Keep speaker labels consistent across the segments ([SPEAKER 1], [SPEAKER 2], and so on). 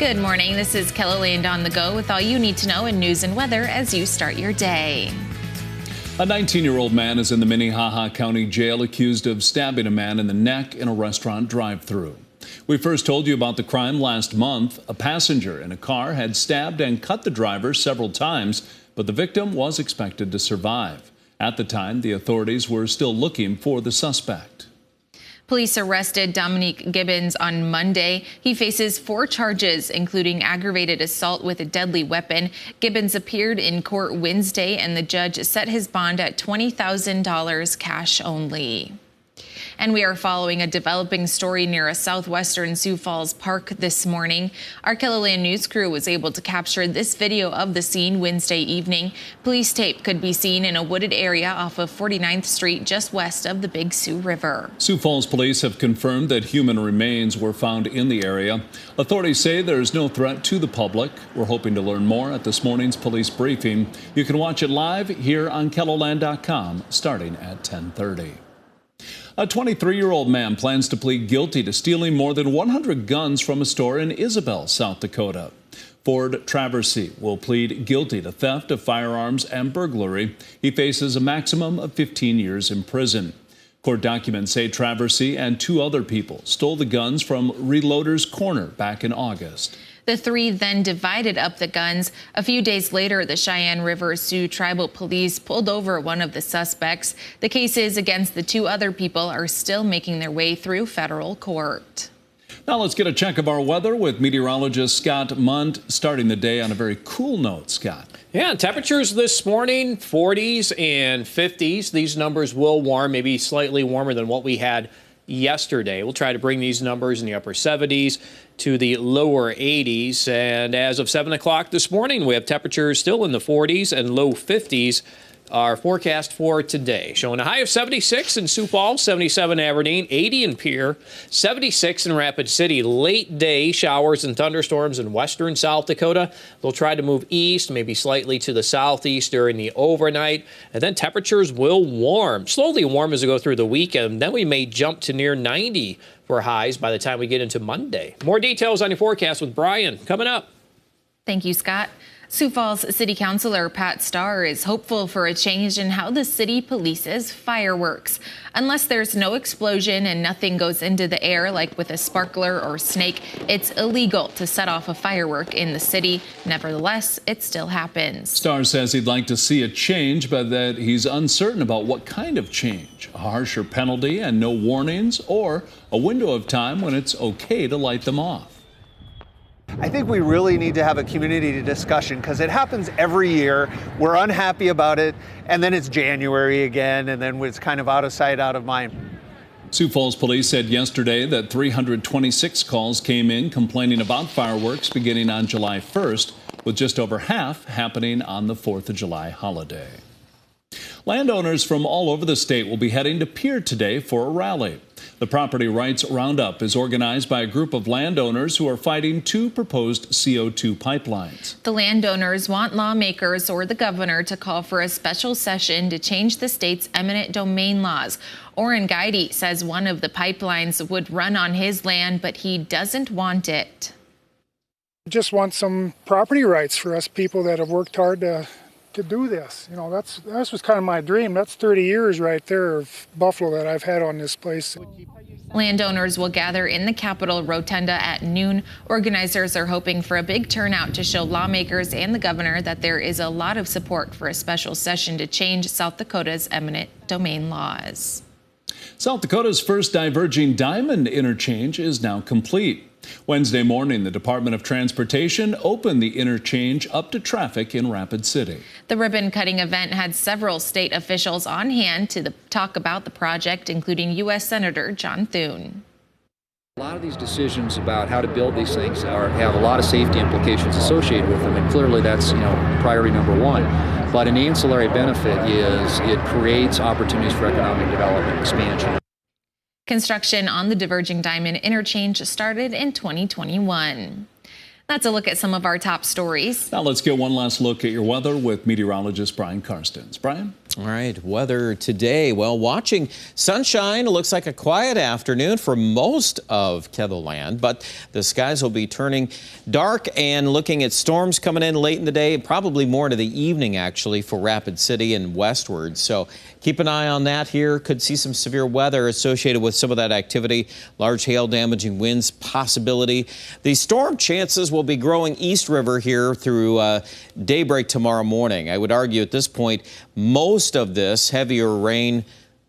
[SPEAKER 1] Good morning. This is Kelly on the go with all you need to know in news and weather as you start your day.
[SPEAKER 2] A 19-year-old man is in the Minnehaha County Jail accused of stabbing a man in the neck in a restaurant drive-thru. We first told you about the crime last month. A passenger in a car had stabbed and cut the driver several times, but the victim was expected to survive. At the time, the authorities were still looking for the suspect.
[SPEAKER 1] Police arrested Dominique Gibbons on Monday. He faces 4 charges, including aggravated assault with a deadly weapon. Gibbons appeared in court Wednesday, and the judge set his bond at $20,000 cash only. And we are following a developing story near a southwestern Sioux Falls park this morning. Our KELOLAND news crew was able to capture this video of the scene Wednesday evening. Police tape could be seen in a wooded area off of 49th Street just west of the Big Sioux River.
[SPEAKER 2] Sioux Falls police have confirmed that human remains were found in the area. Authorities say there's no threat to the public. We're hoping to learn more at this morning's police briefing. You can watch it live here on KELOLAND.com starting at 10:30. A 23-year-old man plans to plead guilty to stealing more than 100 guns from a store in Isabel, South Dakota. Ford Traversy will plead guilty to theft of firearms and burglary. He faces a maximum of 15 years in prison. Court documents say Traversy and 2 other people stole the guns from Reloaders Corner back in August.
[SPEAKER 1] The 3 then divided up the guns. A few days later, the Cheyenne River Sioux Tribal Police pulled over one of the suspects. The cases against the 2 other people are still making their way through federal court.
[SPEAKER 2] Now let's get a check of our weather with meteorologist Scott Munt, starting the day on a very cool note. Scott.
[SPEAKER 3] Yeah, temperatures this morning, 40s and 50s. These numbers will warm, maybe slightly warmer than what we had yesterday. We'll try to bring these numbers in the upper 70s to the lower 80s. And as of 7 o'clock this morning, we have temperatures still in the 40s and low 50s. Our forecast for today, showing a high of 76 in Sioux Falls, 77 in Aberdeen, 80 in Pierre, 76 in Rapid City. Late day showers and thunderstorms in western South Dakota. They'll try to move east, maybe slightly to the southeast during the overnight. And then temperatures will warm, slowly warm as we go through the weekend. Then we may jump to near 90 for highs by the time we get into Monday. More details on your forecast with Brian coming up.
[SPEAKER 1] Thank you, Scott. Sioux Falls City Councilor Pat Starr is hopeful for a change in how the city polices fireworks. Unless there's no explosion and nothing goes into the air, like with a sparkler or snake, it's illegal to set off a firework in the city. Nevertheless, it still happens.
[SPEAKER 2] Starr says he'd like to see a change, but that he's uncertain about what kind of change. A harsher penalty and no warnings, or a window of time when it's okay to light them off.
[SPEAKER 4] I think we really need to have a community discussion because it happens every year. We're unhappy about it, and then it's January again, and then it's kind of out of sight, out of mind.
[SPEAKER 2] Sioux Falls police said yesterday that 326 calls came in complaining about fireworks beginning on July 1st, with just over half happening on the 4th of July holiday. Landowners from all over the state will be heading to Pierre today for a rally. The Property Rights Roundup is organized by a group of landowners who are fighting 2 proposed CO2 pipelines.
[SPEAKER 1] The landowners want lawmakers or the governor to call for a special session to change the state's eminent domain laws. Orrin Guidey says one of the pipelines would run on his land, but he doesn't want it.
[SPEAKER 5] I just want some property rights for us people that have worked hard to do this. You know, that was kind of my dream. That's 30 years right there of buffalo that I've had on this place.
[SPEAKER 1] Landowners will gather in the Capitol Rotunda at noon. Organizers are hoping for a big turnout to show lawmakers and the governor that there is a lot of support for a special session to change South Dakota's eminent domain laws.
[SPEAKER 2] South Dakota's first diverging diamond interchange is now complete. Wednesday morning, the Department of Transportation opened the interchange up to traffic in Rapid City.
[SPEAKER 1] The ribbon-cutting event had several state officials on hand to talk about the project, including U.S. Senator John Thune.
[SPEAKER 6] A lot of these decisions about how to build these things have a lot of safety implications associated with them, and clearly that's priority number 1. But an ancillary benefit is it creates opportunities for economic development and expansion.
[SPEAKER 1] Construction on the diverging diamond interchange started in 2021. That's a look at some of our top stories.
[SPEAKER 2] Now let's get one last look at your weather with meteorologist Brian Karstens. Brian?
[SPEAKER 7] All right, weather today. Well, watching sunshine, it looks like a quiet afternoon for most of Ketherland, but the skies will be turning dark and looking at storms coming in late in the day, probably more into the evening, actually, for Rapid City and westward. So keep an eye on that here. Could see some severe weather associated with some of that activity. Large hail damaging winds possibility. The storm chances will be growing East River here through daybreak tomorrow morning. I would argue at this point, most of this heavier rain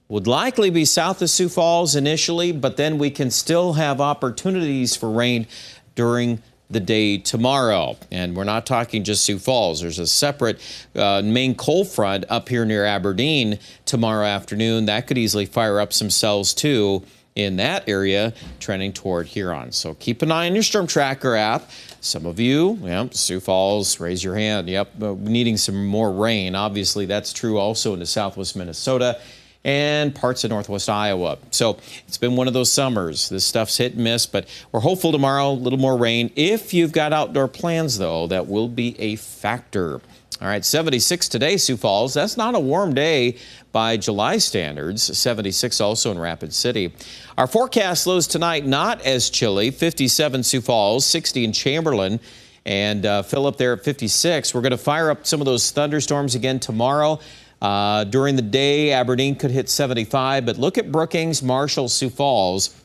[SPEAKER 7] would likely be south of Sioux Falls initially, but then we can still have opportunities for rain during the day tomorrow. And we're not talking just Sioux Falls. There's a separate main cold front up here near Aberdeen tomorrow afternoon. That could easily fire up some cells too in that area, trending toward Huron. So keep an eye on your Storm Tracker app. Some of you, Sioux Falls, raise your hand. Yep, needing some more rain. Obviously, that's true also into southwest Minnesota and parts of northwest Iowa. So it's been one of those summers. This stuff's hit and miss, but we're hopeful tomorrow, a little more rain. If you've got outdoor plans, though, that will be a factor. All right, 76 today, Sioux Falls. That's not a warm day by July standards. 76 also in Rapid City. Our forecast lows tonight, not as chilly. 57 Sioux Falls, 60 in Chamberlain, and fill up there at 56. We're going to fire up some of those thunderstorms again tomorrow. During the day, Aberdeen could hit 75, but look at Brookings, Marshall, Sioux Falls.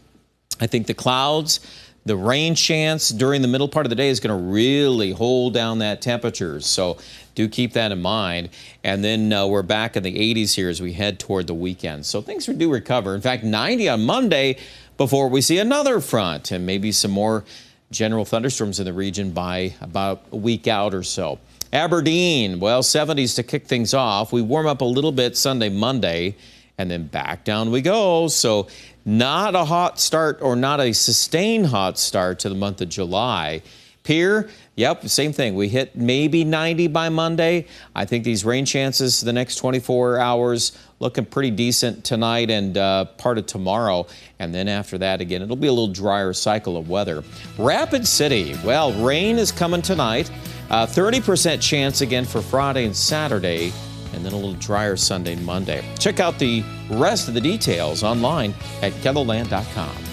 [SPEAKER 7] I think the clouds, the rain chance during the middle part of the day is going to really hold down that temperature. So do keep that in mind. And then we're back in the 80s here as we head toward the weekend. So things do recover. In fact, 90 on Monday before we see another front and maybe some more general thunderstorms in the region by about a week out or so. Aberdeen, well, 70s to kick things off. We warm up a little bit Sunday, Monday, and then back down we go. So not a hot start or not a sustained hot start to the month of July. Pierre, yep, same thing. We hit maybe 90 by Monday. I think these rain chances the next 24 hours looking pretty decent tonight and part of tomorrow. And then after that, again, it'll be a little drier cycle of weather. Rapid City, well, rain is coming tonight. 30% chance again for Friday and Saturday, and then a little drier Sunday and Monday. Check out the rest of the details online at ketherland.com.